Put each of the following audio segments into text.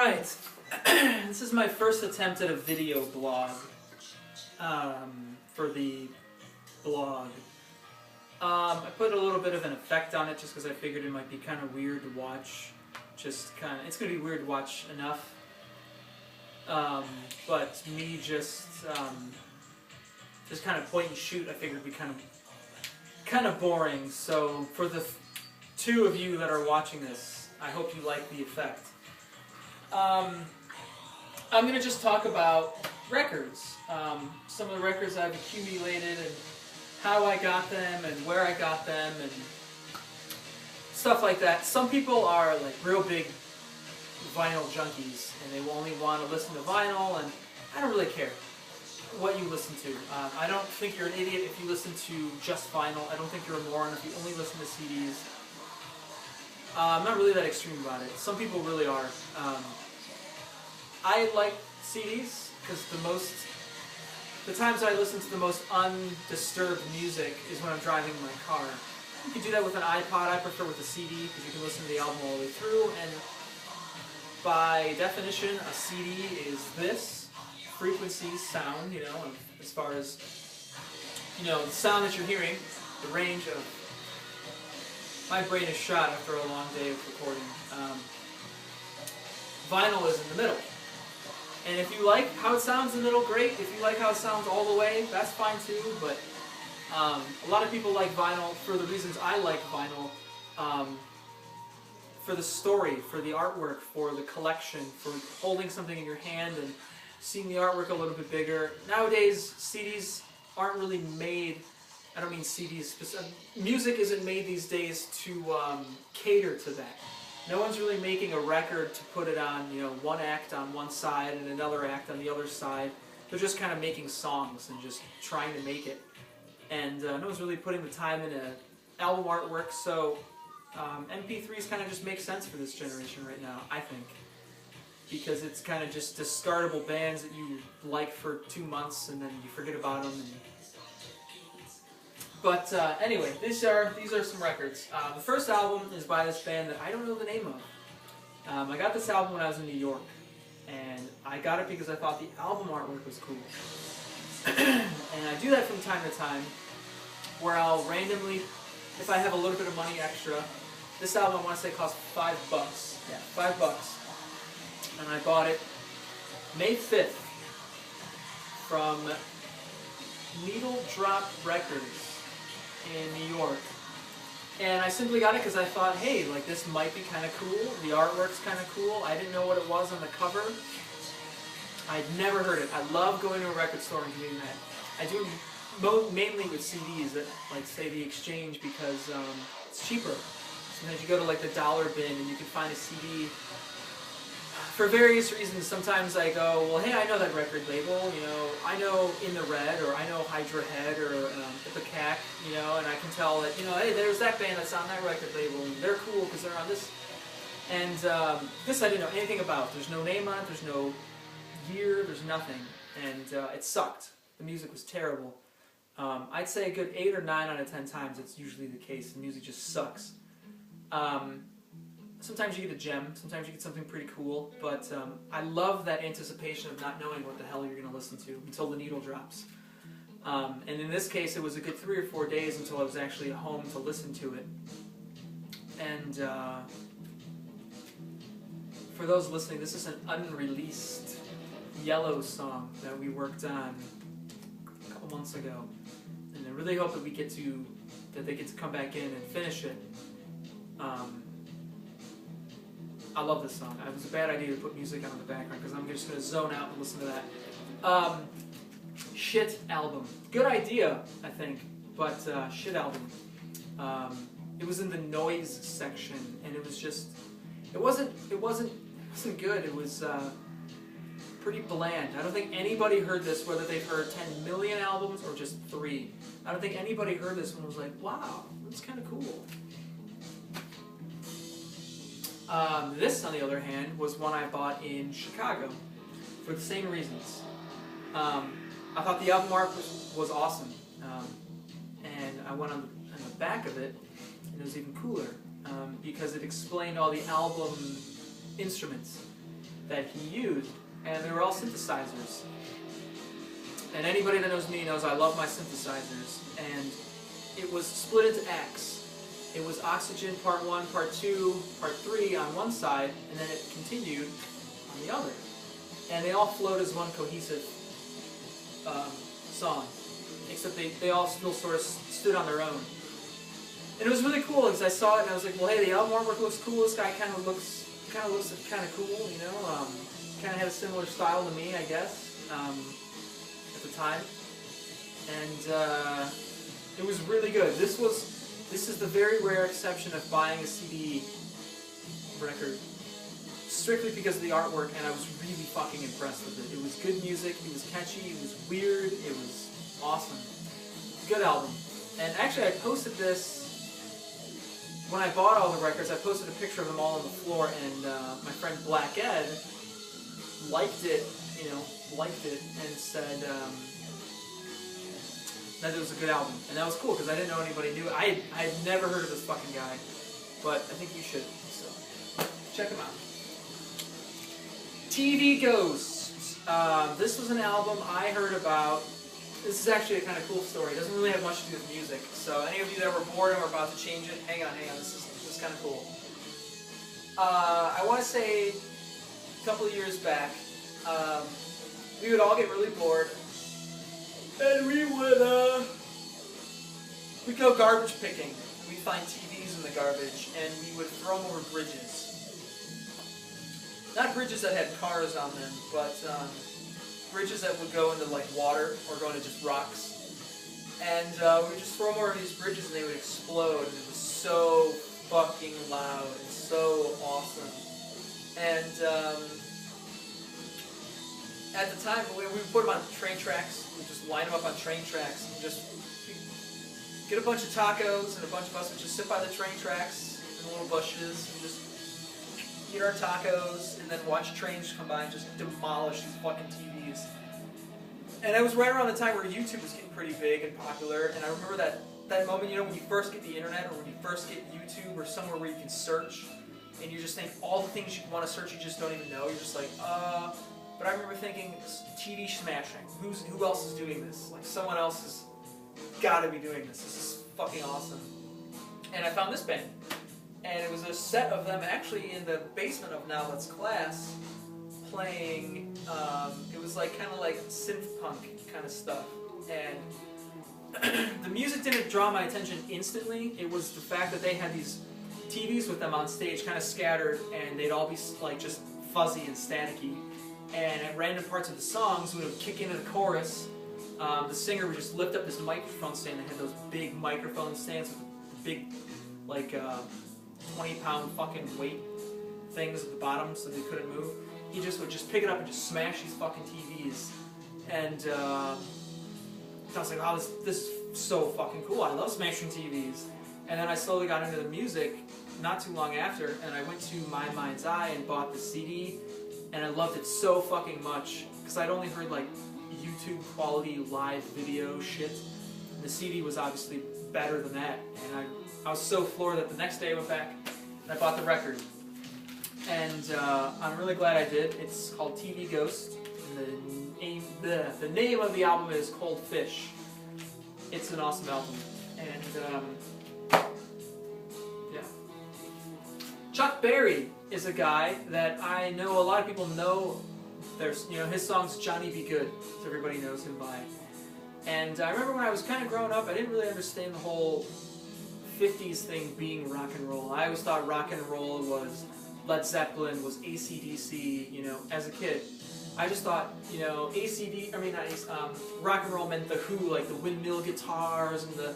Alright, this is my first attempt at a video blog for the blog. I put a little bit of an effect on it just because I figured it might be kind of weird to watch. It's going to be weird to watch enough. But me just kind of point and shoot, I figured would be kind of boring. So for the two of you that are watching this, I hope you like the effect. I'm going to just talk about records. Some of the records I've accumulated and how I got them and where I got them and stuff like that. Some people are like real big vinyl junkies and they will only want to listen to vinyl, and I don't really care what you listen to. I don't think you're an idiot if you listen to just vinyl. I don't think you're a moron if you only listen to CDs. I'm not really that extreme about it. Some people really are. I like CDs because the times I listen to the most undisturbed music is when I'm driving my car. You can do that with an iPod. I prefer with a CD because you can listen to the album all the way through, and by definition a CD is this frequency sound, as far as the sound that you're hearing, the range of. My brain is shot after a long day of recording. Vinyl is in the middle. And if you like how it sounds in the middle, great. If you like how it sounds all the way, that's fine too. But a lot of people like vinyl for the reasons I like vinyl. For the story, for the artwork, for the collection, for holding something in your hand and seeing the artwork a little bit bigger. Nowadays, CDs aren't really made. I don't mean CDs. Music isn't made these days to cater to that. No one's really making a record to put it on, one act on one side and another act on the other side. They're just kind of making songs and just trying to make it. And no one's really putting the time into album artwork, so MP3s kind of just make sense for this generation right now, I think. Because it's kind of just discardable bands that you like for 2 months and then you forget about them. But anyway, these are some records. The first album is by this band that I don't know the name of. I got this album when I was in New York, and I got it because I thought the album artwork was cool. And I do that from time to time, where I'll randomly, if I have a little bit of money extra, this album I want to say cost $5. Yeah, $5. And I bought it May 5th from Needle Drop Records in New York, and I simply got it because I thought, hey, like this might be kind of cool. The artwork's kind of cool. I didn't know what it was on the cover. I'd never heard it. I love going to a record store and doing that. I do mainly with CDs, at, like say the Exchange, because it's cheaper. Sometimes you go to like the dollar bin and you can find a CD. For various reasons, sometimes I go, well, hey, I know that record label, I know In the Red, or I know Hydra Head, or Ipecac, and I can tell that, hey, there's that band that's on that record label, and they're cool because they're on this. And this I didn't know anything about. There's no name on it, there's no year, there's nothing, and it sucked. The music was terrible. I'd say a good 8 or 9 out of 10 times it's usually the case. The music just sucks. Sometimes you get a gem, sometimes you get something pretty cool, but I love that anticipation of not knowing what the hell you're going to listen to until the needle drops. And in this case, it was a good 3 or 4 days until I was actually at home to listen to it. And for those listening, this is an unreleased Yellow song that we worked on a couple months ago. And I really hope that they get to come back in and finish it. I love this song. It was a bad idea to put music on in the background because I'm just going to zone out and listen to that. Shit album. Good idea, I think, but shit album. It was in the noise section, and it was just, it wasn't good. It was pretty bland. I don't think anybody heard this, whether they've heard 10 million albums or just 3. I don't think anybody heard this and was like, wow, that's kind of cool. This, on the other hand, was one I bought in Chicago for the same reasons. I thought the album art was awesome, and I went on the back of it, and it was even cooler because it explained all the album instruments. that he used, and they were all synthesizers. And anybody that knows me knows I love my synthesizers, and it was split into acts. It was Oxygen Part 1, Part 2, Part 3 on one side, and then it continued on the other. And they all flowed as one cohesive song, except they all still sort of stood on their own. And it was really cool because I saw it and I was like, well, hey, the album artwork looks cool. This guy kind of looks kind of cool, you know. Kind of had a similar style to me, I guess, at the time. And it was really good. This is the very rare exception of buying a CD record strictly because of the artwork, and I was really fucking impressed with it. It was good music, it was catchy, it was weird, it was awesome. Good album. And actually I posted this, when I bought all the records, I posted a picture of them all on the floor, and my friend Black Ed liked it, and said that it was a good album. And that was cool, because I didn't know anybody knew it. I had never heard of this fucking guy, but I think you should, so check him out. TV Ghosts. This was an album I heard about. This is actually a kind of cool story. It doesn't really have much to do with music. So any of you that were bored and were about to change it, hang on. This is kind of cool. I want to say a couple of years back, we would all get really bored, and we'd go garbage picking. We'd find TVs in the garbage, and we would throw them over bridges. Not bridges that had cars on them, but bridges that would go into like water or go into just rocks. And we would just throw them over these bridges and they would explode, and it was so fucking loud and so awesome. And at the time, we would put them on train tracks. We'd just line them up on train tracks and just get a bunch of tacos, and a bunch of us would just sit by the train tracks in the little bushes and just eat our tacos, and then watch trains come by and just demolish these fucking TVs. And it was right around the time where YouTube was getting pretty big and popular, and I remember that moment, you know, when you first get the internet, or when you first get YouTube, or somewhere where you can search, and you just think all the things you want to search you just don't even know. You're just like, But I remember thinking, TV smashing. Who else is doing this? Like, someone else has got to be doing this. This is fucking awesome. And I found this band. And it was a set of them actually in the basement of Now Let's Class, playing, it was like kind of like synth punk kind of stuff. And the music didn't draw my attention instantly. It was the fact that they had these TVs with them on stage, kind of scattered, and they'd all be like just fuzzy and staticky. And at random parts of the songs, when it would kick into the chorus, the singer would just lift up this microphone stand that had those big microphone stands with the big, like, 20-pound fucking weight things at the bottom so they couldn't move. He just would just pick it up and just smash these fucking TVs. And I was like, oh, this is so fucking cool. I love smashing TVs. And then I slowly got into the music not too long after, and I went to My Mind's Eye and bought the CD, and I loved it so fucking much because I'd only heard like YouTube quality live video shit. And the CD was obviously better than that, and I was so floored that the next day I went back and I bought the record. And I'm really glad I did. It's called TV Ghost, and the name of the album is Cold Fish. It's an awesome album, and yeah. Chuck Berry is a guy that I know a lot of people know. There's, you know, his song's Johnny Be Good, so everybody knows him by. And I remember when I was kind of growing up, I didn't really understand the whole 50s thing being rock and roll. I always thought rock and roll was Led Zeppelin, was AC/DC, you know, as a kid. I just thought, you know, rock and roll meant the Who, like the windmill guitars and the,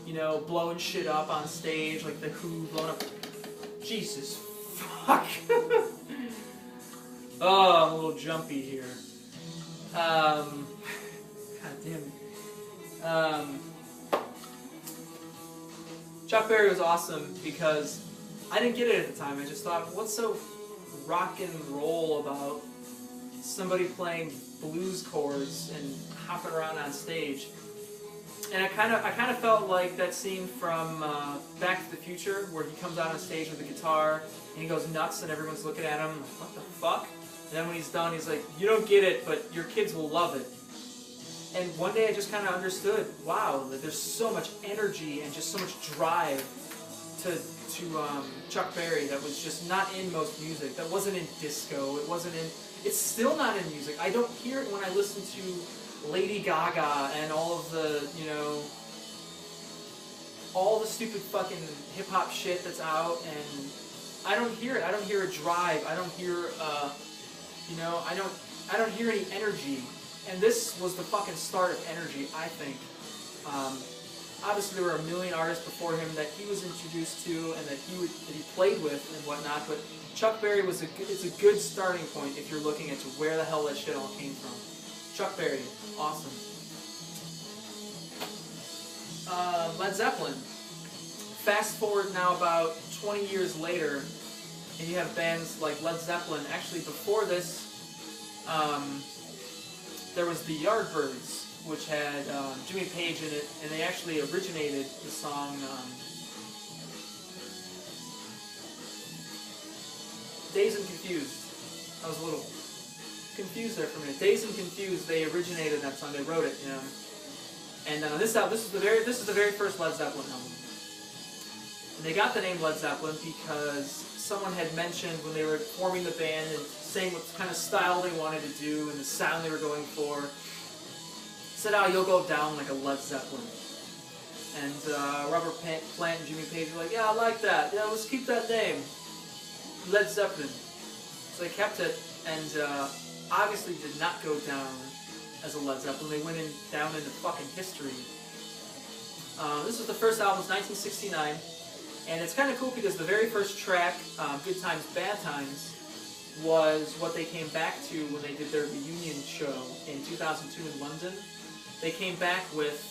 you know, blowing shit up on stage, like the Who blowing up. Jesus fuck. Oh, I'm a little jumpy here. God damn it. Chuck Berry was awesome because I didn't get it at the time. I just thought, what's so rock and roll about somebody playing blues chords and hopping around on stage? And I kind of felt like that scene from Back to the Future, where he comes out on stage with a guitar and he goes nuts and everyone's looking at him like, what the fuck? And then when he's done, he's like, you don't get it, but your kids will love it. And one day I just kind of understood, wow, that there's so much energy and just so much drive to Chuck Berry that was just not in most music. That wasn't in disco. It wasn't in. It's still not in music. I don't hear it when I listen to Lady Gaga and all of the, you know, all the stupid fucking hip hop shit that's out, and I don't hear it. I don't hear a drive. I don't hear, you know, I don't hear any energy. And this was the fucking start of energy, I think. Obviously, there were a million artists before him that he was introduced to and that he played with and whatnot. But Chuck Berry it's a good starting point if you're looking into where the hell that shit all came from. Chuck Berry, awesome. Led Zeppelin. Fast forward now about 20 years later, and you have bands like Led Zeppelin. Actually, before this, there was the Yardbirds, which had Jimmy Page in it, and they actually originated the song Dazed and Confused. I was a little confused there for a minute. Dazed and Confused, they originated that song, they wrote it, you know. And this is the very first Led Zeppelin album. And they got the name Led Zeppelin because someone had mentioned when they were forming the band and saying what kind of style they wanted to do and the sound they were going for, said, "Oh, you'll go down like a Led Zeppelin." And Robert Plant and Jimmy Page were like, "Yeah, I like that. Yeah, let's keep that name, Led Zeppelin." So they kept it, and obviously did not go down as a Led Zeppelin. They went down into fucking history. This was the first album, it was 1969, and it's kind of cool because the very first track, Good Times, Bad Times, was what they came back to when they did their reunion show in 2002 in London. They came back with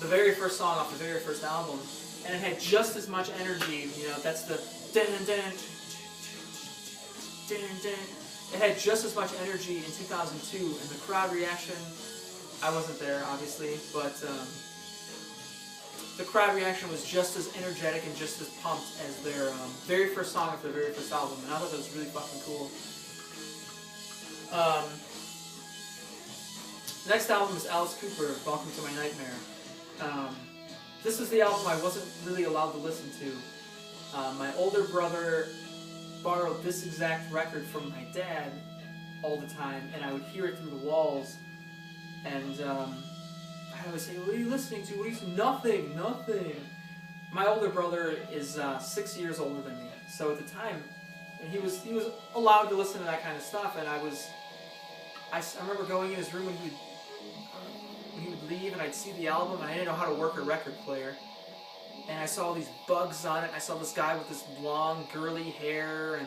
the very first song off the very first album, and it had just as much energy, you know, that's the dun dun dun dun. It had just as much energy in 2002, and the crowd reaction, I wasn't there obviously, but the crowd reaction was just as energetic and just as pumped as their very first song of their very first album, and I thought that was really fucking cool. Next album is Alice Cooper, Welcome to My Nightmare. This was the album I wasn't really allowed to listen to. My older brother borrowed this exact record from my dad all the time, and I would hear it through the walls, and I would say, "What are you listening to? What are you?" Nothing. My older brother is 6 years older than me, so at the time, and he was allowed to listen to that kind of stuff, and I remember going in his room when he would leave, and I'd see the album, and I didn't know how to work a record player, and I saw all these bugs on it, and I saw this guy with this long, girly hair,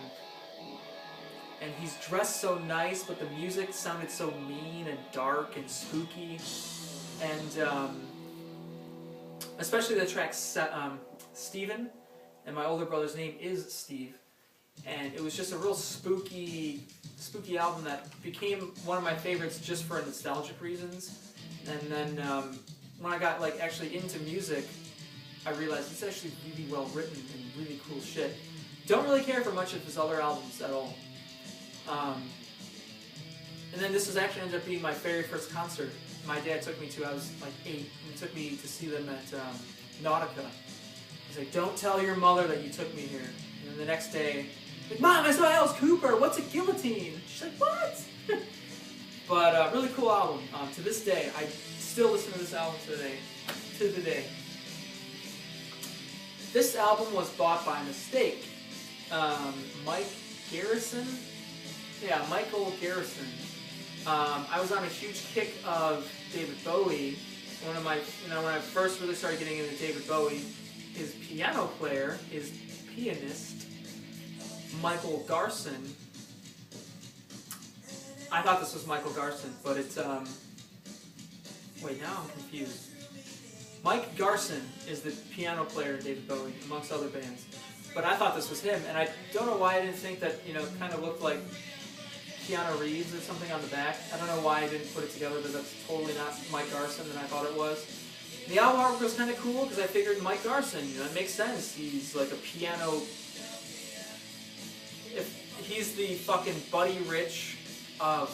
and he's dressed so nice, but the music sounded so mean and dark and spooky. And especially the track Steven, and my older brother's name is Steve, and it was just a real spooky album that became one of my favorites just for nostalgic reasons. And then when I got like actually into music, I realized it's actually really well written and really cool shit. Don't really care for much of his other albums at all. And then this actually ended up being my very first concert. My dad took me to, I was like 8, and he took me to see them at Nautica. He's like, "Don't tell your mother that you took me here." And then the next day, like, "Mom, I saw Alice Cooper, what's a guillotine?" She's like, "What?" But really cool album. To this day, I still listen to this album today, to the day. This album was bought by mistake. Mike Garrison? Yeah, Michael Garrison. I was on a huge kick of David Bowie. When I first really started getting into David Bowie, his piano player, his pianist, Michael Garson. I thought this was Michael Garson, but it's, wait, now I'm confused. Mike Garson is the piano player in David Bowie, amongst other bands. But I thought this was him, and I don't know why I didn't think that, you know, it kind of looked like Keanu Reeves or something on the back. I don't know why I didn't put it together, but that's totally not Mike Garson than I thought it was. The album artwork was kind of cool because I figured Mike Garson, you know, it makes sense. He's like a piano. If he's the fucking Buddy Rich of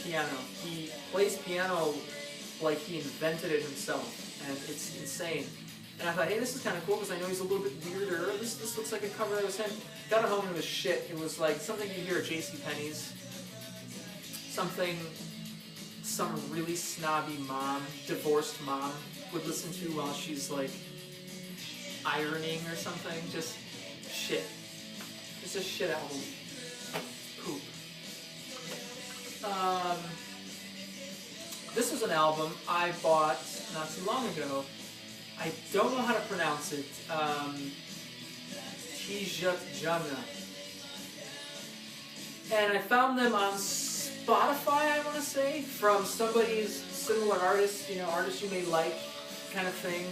piano. He plays piano like he invented it himself, and it's insane. And I thought, hey, this is kind of cool because I know he's a little bit weirder. This looks like a cover that was him. Got it home and it was shit. It was like something you hear at JCPenney's. Something some really snobby mom, divorced mom, would listen to while she's like ironing or something. Just shit. It's a shit album. Poop. This was an album I bought not too long ago. I don't know how to pronounce it. Tijat Jana. And I found them on Spotify, I want to say, from somebody's similar artist, you know, artist you may like, kind of thing.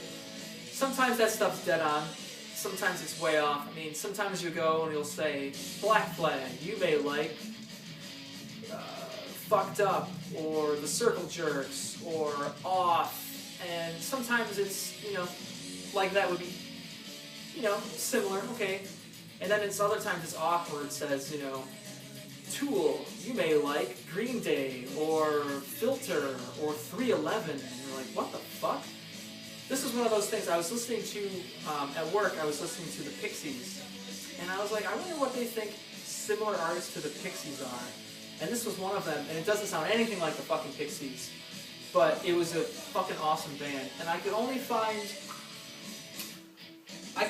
Sometimes that stuff's dead on. Sometimes it's way off. I mean, sometimes you go and you'll say, Black Flag, you may like Fucked Up, or The Circle Jerks, or Off. And sometimes it's, you know, like that would be, you know, similar, okay. And then it's other times it's awkward, says, you know, Tool, you may like Green Day, or Filter, or 311. And you're like, what the fuck? This is one of those things I was listening to, at work, I was listening to the Pixies. And I was like, I wonder what they think similar artists to the Pixies are. And this was one of them, and it doesn't sound anything like the fucking Pixies. But it was a fucking awesome band, and I could only find a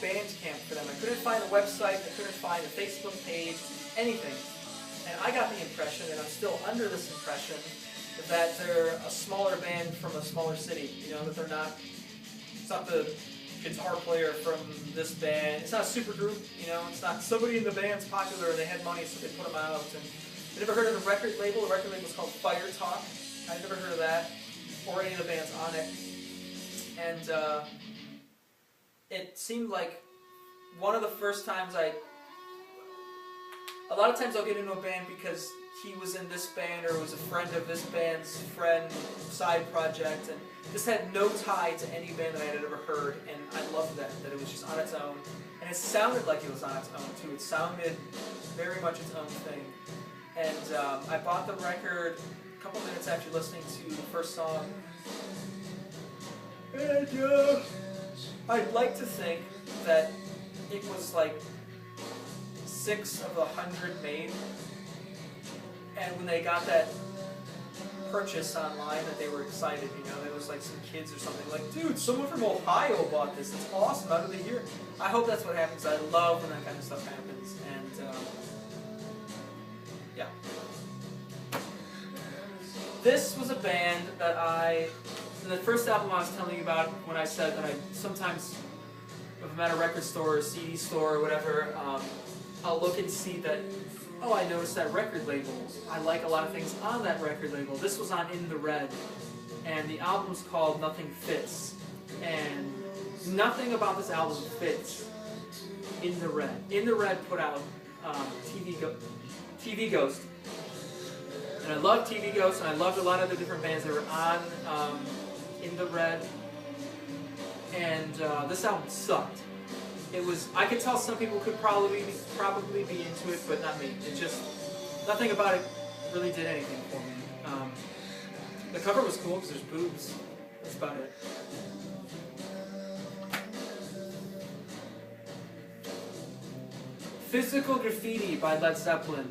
Bandcamp for them. I couldn't find a website, I couldn't find a Facebook page, anything. And I got the impression, and I'm still under this impression, that they're a smaller band from a smaller city. You know, that they're not, it's not the guitar player from this band, it's not a super group, you know, it's not somebody in the band's popular and they had money so they put them out. And I never heard of the record label. The record label was called Fire Talk. I never heard of that, or any of the bands on it. And it seemed like one of the first times a lot of times I'll get into a band because he was in this band or was a friend of this band's friend, side project, and this had no tie to any band that I had ever heard, and I loved that it was just on its own. And it sounded like it was on its own too. It sounded very much its own thing. And I bought the record a couple minutes after listening to the first song. And I'd like to think that it was like 6 of 100 made. And when they got that purchase online, that they were excited, you know, there was like some kids or something like, dude, someone from Ohio bought this, it's awesome, how did they hear it? I hope that's what happens. I love when that kind of stuff happens. And yeah. This was a band that the first album I was telling you about when I said that I sometimes, if I'm at a record store or CD store or whatever, I'll look and see that, oh, I noticed that record label. I like a lot of things on that record label. This was on In the Red, and the album's called Nothing Fits. And nothing about this album fits In the Red. In the Red put out TV Ghost. And I loved TV Ghost, and I loved a lot of the different bands that were on In the Red. And this album sucked. It was, I could tell some people could probably be into it, but not me. It just, nothing about it really did anything for me. The cover was cool because there's boobs. That's about it. Physical Graffiti by Led Zeppelin.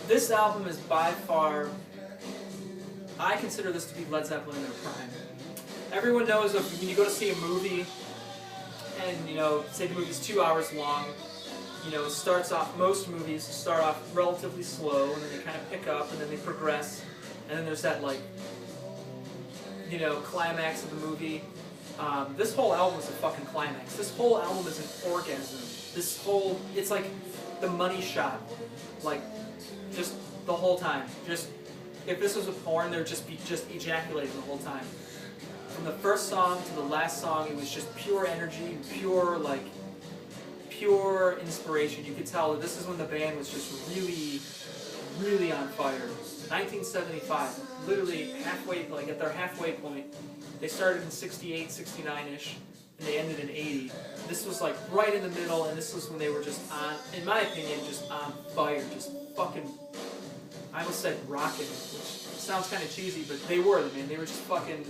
This album is by far, I consider this to be Led Zeppelin in their prime. Everyone knows of when you go to see a movie, and, you know, say the movie's 2 hours long, you know, it starts off, most movies start off relatively slow, and then they kind of pick up, and then they progress, and then there's that, like, you know, climax of the movie. This whole album is a fucking climax. This whole album is an orgasm. This whole, it's like the money shot, like, just the whole time. Just, if this was a porn, there would just be ejaculating the whole time. From the first song to the last song, it was just pure energy, pure inspiration. You could tell that this is when the band was just really, really on fire. 1975, literally halfway, like at their halfway point. They started in 68, 69-ish, and they ended in 80. This was like right in the middle, and this was when they were just on, in my opinion, just on fire, just fucking, I almost said rocking, which sounds kind of cheesy, but they were, man. They were just fucking,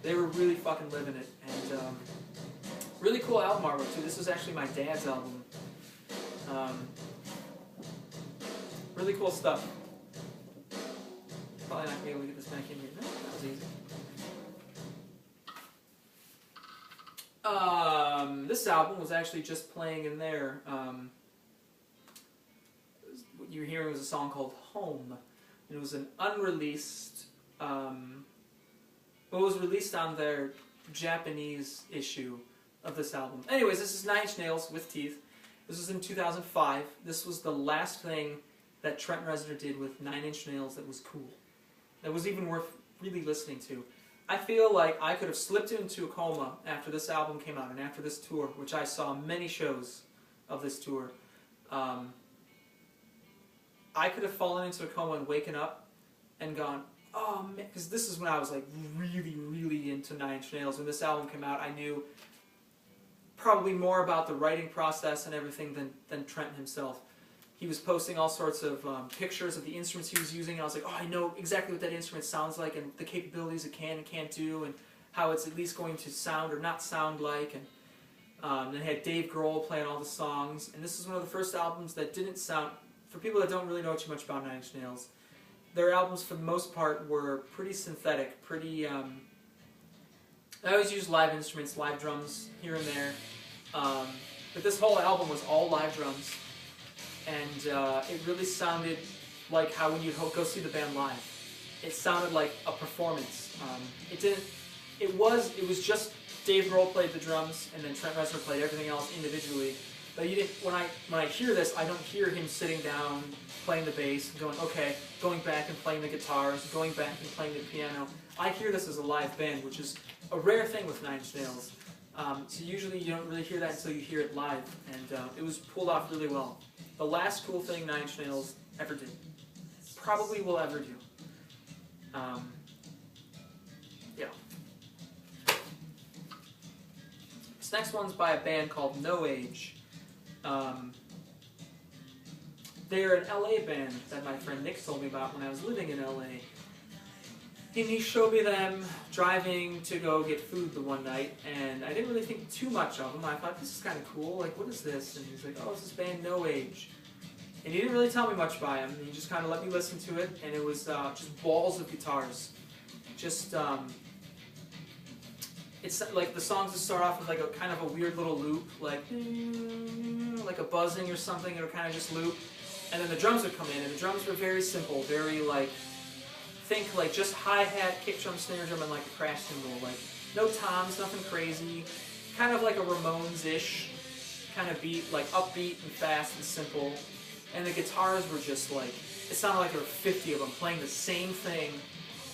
they were really fucking living it. And really cool album artwork too. This was actually my dad's album. Really cool stuff. Probably not gonna be able to get this back in here. No, that was easy. This album was actually just playing in there. What you were hearing was a song called Home. And it was an unreleased, well, it was released on their Japanese issue of this album. Anyways, this is Nine Inch Nails with Teeth. This was in 2005. This was the last thing that Trent Reznor did with Nine Inch Nails that was cool. That was even worth really listening to. I feel like I could have slipped into a coma after this album came out and after this tour, which I saw many shows of this tour. I could have fallen into a coma and waken up and gone, oh man, because this is when I was like really, really into Nine Inch Nails. When this album came out, I knew probably more about the writing process and everything than Trent himself. He was posting all sorts of pictures of the instruments he was using, and I was like, oh, I know exactly what that instrument sounds like and the capabilities it can and can't do and how it's at least going to sound or not sound like. And they had Dave Grohl playing all the songs, and this is one of the first albums that didn't sound, for people that don't really know too much about Nine Inch Nails, their albums for the most part were pretty synthetic, pretty, I always use live instruments, live drums here and there, but this whole album was all live drums. And it really sounded like how when you'd go see the band live. It sounded like a performance. It was just Dave Grohl played the drums and then Trent Reznor played everything else individually. But you didn't, when I hear this, I don't hear him sitting down playing the bass and going, okay, going back and playing the guitars, going back and playing the piano. I hear this as a live band, which is a rare thing with Nine Inch Nails. So usually you don't really hear that until you hear it live, and it was pulled off really well. The last cool thing Nine Inch Nails ever did. Probably will ever do. Yeah. This next one's by a band called No Age. They're an LA band that my friend Nick told me about when I was living in LA. And he showed me them driving to go get food the one night, and I didn't really think too much of them. I thought, this is kind of cool, like, what is this? And he's like, oh, it's this band No Age. And he didn't really tell me much by him, he just kind of let me listen to it, and it was just balls of guitars. Just, it's like the songs would start off with like a kind of a weird little loop, like a buzzing or something, it would kind of just loop. And then the drums would come in, and the drums were very simple, very like, think like just hi-hat, kick drum, snare drum, and like a crash cymbal. Like no toms, nothing crazy. Kind of like a Ramones-ish kind of beat, like upbeat and fast and simple. And the guitars were just like, it sounded like there were 50 of them playing the same thing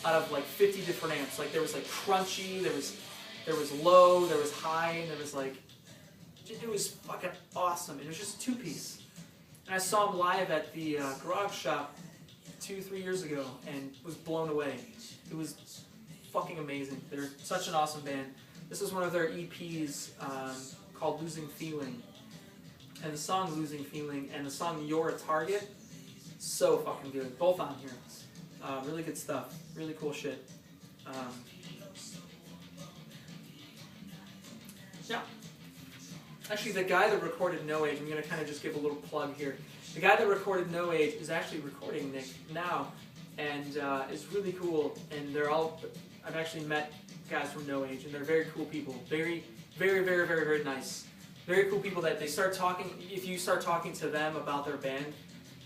out of like 50 different amps. Like there was like crunchy, there was low, there was high, and there was like, it was fucking awesome. It was just a two-piece. And I saw them live at the Garage Shop 2-3 years ago and was blown away. It was fucking amazing. They're such an awesome band. This is one of their EPs called Losing Feeling. And the song Losing Feeling and the song You're a Target, so fucking good. Both on here. Really good stuff. Really cool shit. Yeah. Actually, the guy that recorded No Age, I'm going to kind of just give a little plug here. The guy that recorded No Age is actually recording Nick now, and is really cool. And they're all, I've actually met guys from No Age, and they're very cool people. Very, very, very, very, very nice. Very cool people that they start talking, if you start talking to them about their band,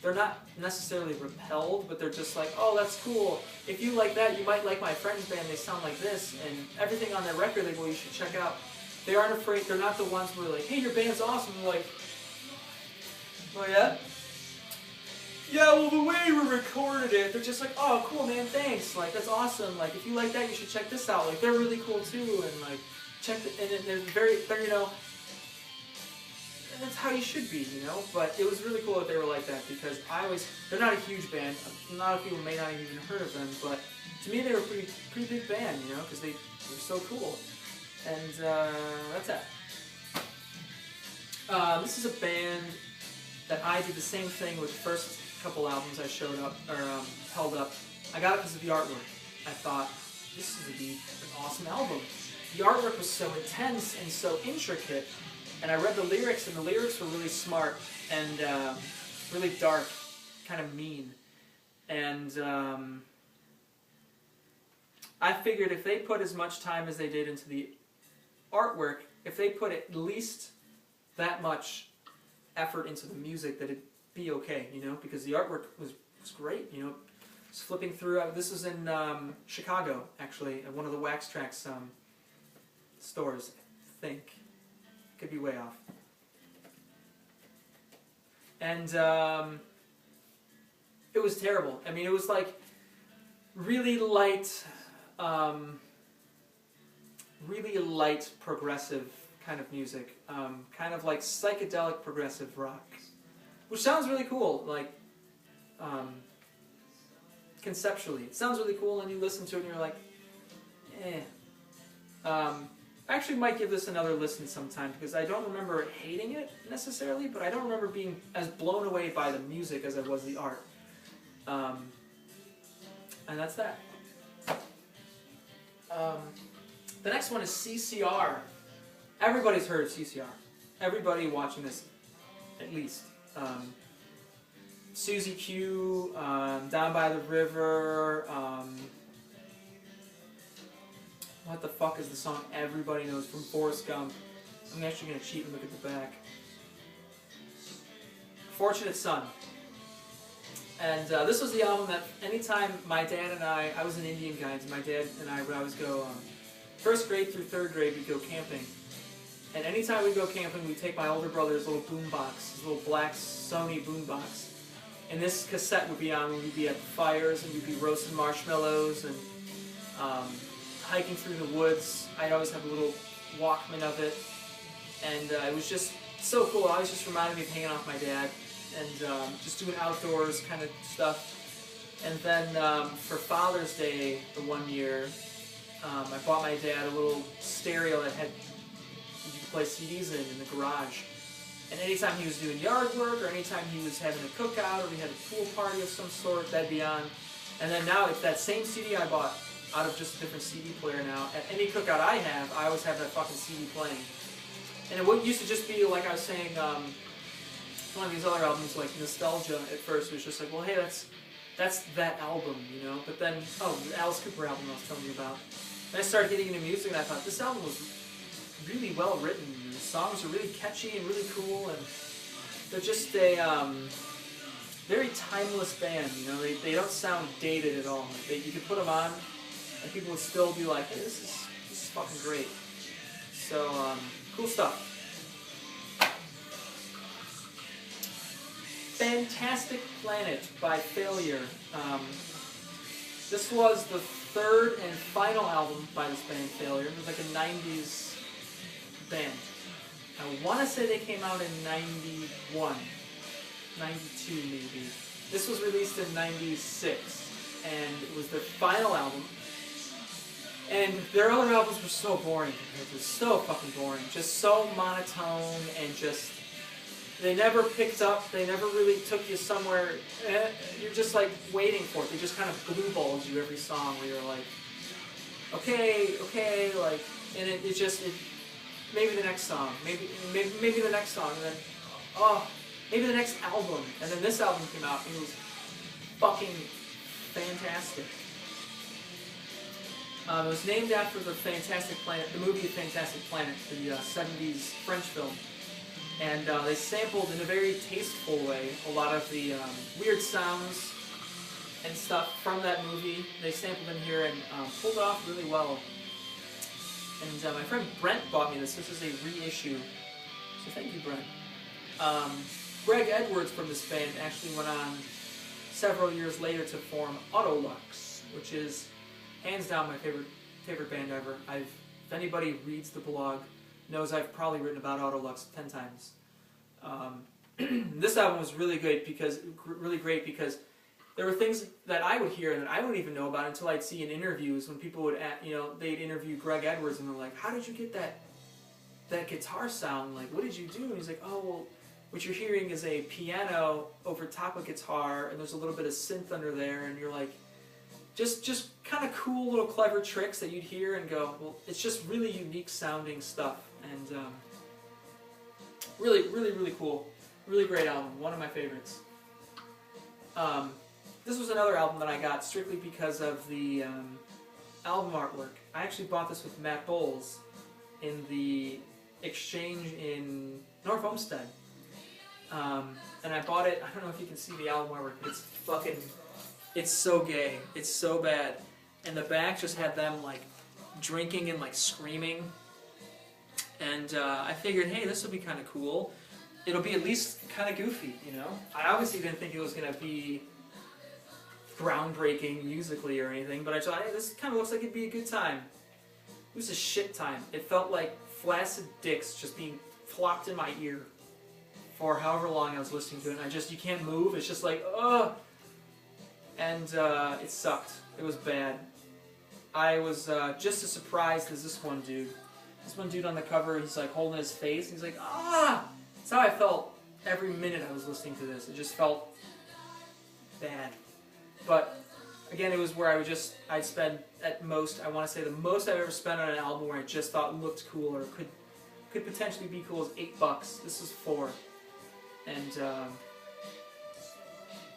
they're not necessarily repelled, but they're just like, oh, that's cool. If you like that, you might like my friend's band, they sound like this, and everything on their record, they go, you should check out. They aren't afraid, they're not the ones who are like, hey, your band's awesome. They're like, oh yeah? Yeah, well, the way we recorded it, they're just like, oh, cool, man, thanks. Like, that's awesome. Like, if you like that, you should check this out. Like, they're really cool, too. And, like, check the, and they're they're, you know, and that's how you should be, you know? But it was really cool that they were like that because they're not a huge band. A lot of people may not have even heard of them, but to me, they were a pretty big band, you know, because they were so cool. And that's that. This is a band that I did the same thing with the first couple albums I showed up, or held up. I got it because of the artwork. I thought, this would be an awesome album. The artwork was so intense and so intricate, and I read the lyrics, and the lyrics were really smart and really dark, kind of mean. And I figured if they put as much time as they did into the artwork, if they put at least that much effort into the music, that it'd be okay, you know, because the artwork was great, you know. Just flipping through, this was in Chicago, actually, at one of the Wax Trax stores, I think. Could be way off. And it was terrible. I mean, it was like really light progressive kind of music, kind of like psychedelic progressive rock, which sounds really cool, like conceptually. It sounds really cool, and you listen to it and you're like, eh. I actually might give this another listen sometime, because I don't remember hating it necessarily, but I don't remember being as blown away by the music as I was the art. And that's that. The next one is CCR. Everybody's heard of CCR. Everybody watching this, at least. Susie Q, Down by the River, what the fuck is the song everybody knows from Forrest Gump? I'm actually going to cheat and look at the back. Fortunate Son. And this was the album that anytime my dad and I was in Indian Guides, my dad and I would always go, first grade through third grade, we'd go camping. And anytime we'd go camping, we'd take my older brother's little boombox, his little black Sony boombox. And this cassette would be on when we'd be at the fires, and we'd be roasting marshmallows and hiking through the woods. I'd always have a little Walkman of it. And it was just so cool. It always just reminded me of hanging out with my dad and just doing outdoors kind of stuff. And then for Father's Day, the one year, I bought my dad a little stereo that had, you could play CDs in the garage. And anytime he was doing yard work, or anytime he was having a cookout, or we had a pool party of some sort, that'd be on. And then now it's that same CD I bought out of just a different CD player now. At any cookout I have, I always have that fucking CD playing. And it used to just be, like I was saying, one of these other albums, like Nostalgia, at first was just like, well, hey, that's that album, you know? But then, the Alice Cooper album I was telling you about. And I started getting into music, and I thought, this album was really well written. The songs are really catchy and really cool, and they're just a very timeless band, you know? They don't sound dated at all. Like you could put them on, and people would still be like, hey, this is fucking great. So, cool stuff. Fantastic Planet by Failure. This was the third and final album by this band, Failure. It was like a 90s band. I want to say they came out in 91, 92 maybe. This was released in 96, and it was their final album. And their other albums were so boring. It was so fucking boring. Just so monotone, and just, they never picked up, they never really took you somewhere. You're just like waiting for it. They just kind of blue-balled you every song where you're like, okay, like, and it maybe the next song, maybe the next song, and then, maybe the next album. And then this album came out, and it was fucking fantastic. It was named after the Fantastic Planet, the movie Fantastic Planet, the 70s French film. And they sampled in a very tasteful way a lot of the weird sounds and stuff from that movie. They sampled in here and pulled it off really well. And my friend Brent bought me this. This is a reissue. So thank you, Brent. Greg Edwards from this band actually went on several years later to form Autolux, which is hands down my favorite band ever. If anybody reads the blog, knows I've probably written about Autolux 10 times. This album was really great because there were things that I would hear that I wouldn't even know about until I'd see in interviews when people would, they'd interview Greg Edwards and they're like, how did you get that guitar sound? Like, what did you do? And he's like, oh, well, what you're hearing is a piano over top of guitar, and there's a little bit of synth under there, and you're like, just kind of cool little clever tricks that you'd hear and go, well, it's just really unique sounding stuff, and really, really, really cool. Really great album, one of my favorites. This was another album that I got strictly because of the album artwork. I actually bought this with Matt Bowles in the exchange in North Olmsted. And I bought it, I don't know if you can see the album artwork, but it's so gay. It's so bad. And the back just had them like drinking and like screaming. And I figured, hey, this will be kind of cool. It'll be at least kind of goofy, you know? I obviously didn't think it was going to be groundbreaking musically or anything, but I thought, hey, this kind of looks like it'd be a good time. It was a shit time. It felt like flaccid dicks just being flopped in my ear for however long I was listening to it, and you can't move, it's just like, ugh! And it sucked. It was bad. I was just as surprised as this one dude. This one dude on the cover, he's like holding his face, and he's like, ah! That's how I felt every minute I was listening to this. It just felt bad. But, again, it was where I'd spend at most, I want to say the most I've ever spent on an album where I just thought looked cool or could potentially be cool is $8. This is $4. And,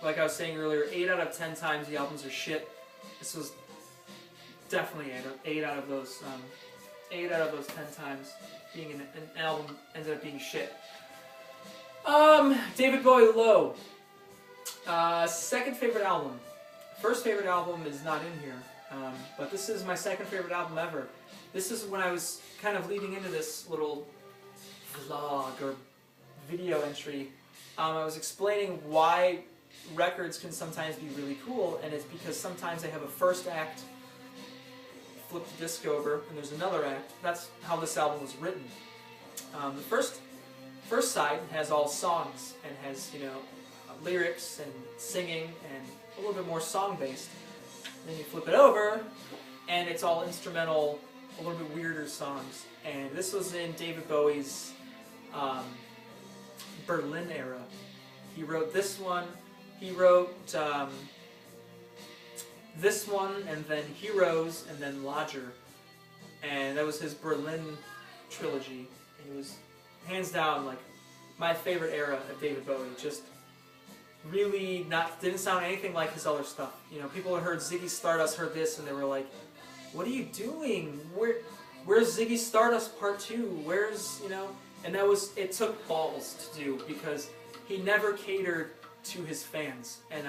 like I was saying earlier, 8 out of 10 times the albums are shit. This was definitely 8 out of those 10 times being an album ended up being shit. David Bowie, Low. Second favorite album. First favorite album is not in here, but this is my second favorite album ever. This is when I was kind of leading into this little vlog or video entry. I was explaining why records can sometimes be really cool, and it's because sometimes they have a first act, flip the disc over, and there's another act. That's how this album was written. The first side has all songs and has, lyrics and singing and a little bit more song-based. Then you flip it over, and it's all instrumental, a little bit weirder songs. And this was in David Bowie's Berlin era. He wrote this one. He wrote this one, and then Heroes, and then Lodger. And that was his Berlin trilogy. It was hands down like my favorite era of David Bowie. Just really didn't sound anything like his other stuff. People had heard Ziggy Stardust, heard this, and they were like, "What are you doing? Where's Ziggy Stardust Part 2? Where's And it took balls to do because he never catered to his fans, and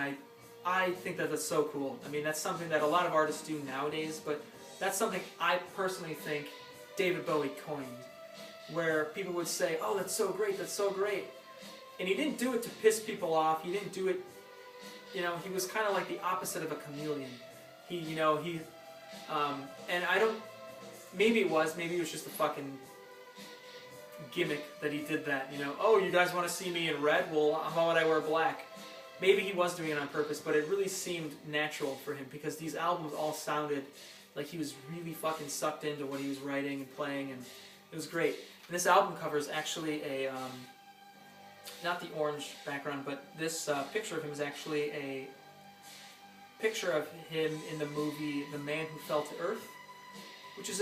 I think that that's so cool. I mean, that's something that a lot of artists do nowadays, but that's something I personally think David Bowie coined, where people would say, "Oh, that's so great, that's so great." And he didn't do it to piss people off. He didn't do it, he was kind of like the opposite of a chameleon. And I don't, maybe it was just a fucking gimmick that he did that, "Oh, you guys want to see me in red? Well, how about I wear black?" Maybe he was doing it on purpose, but it really seemed natural for him because these albums all sounded like he was really fucking sucked into what he was writing and playing, and it was great. And this album cover is actually a, not the orange background, but this picture of him is actually a picture of him in the movie The Man Who Fell to Earth, which is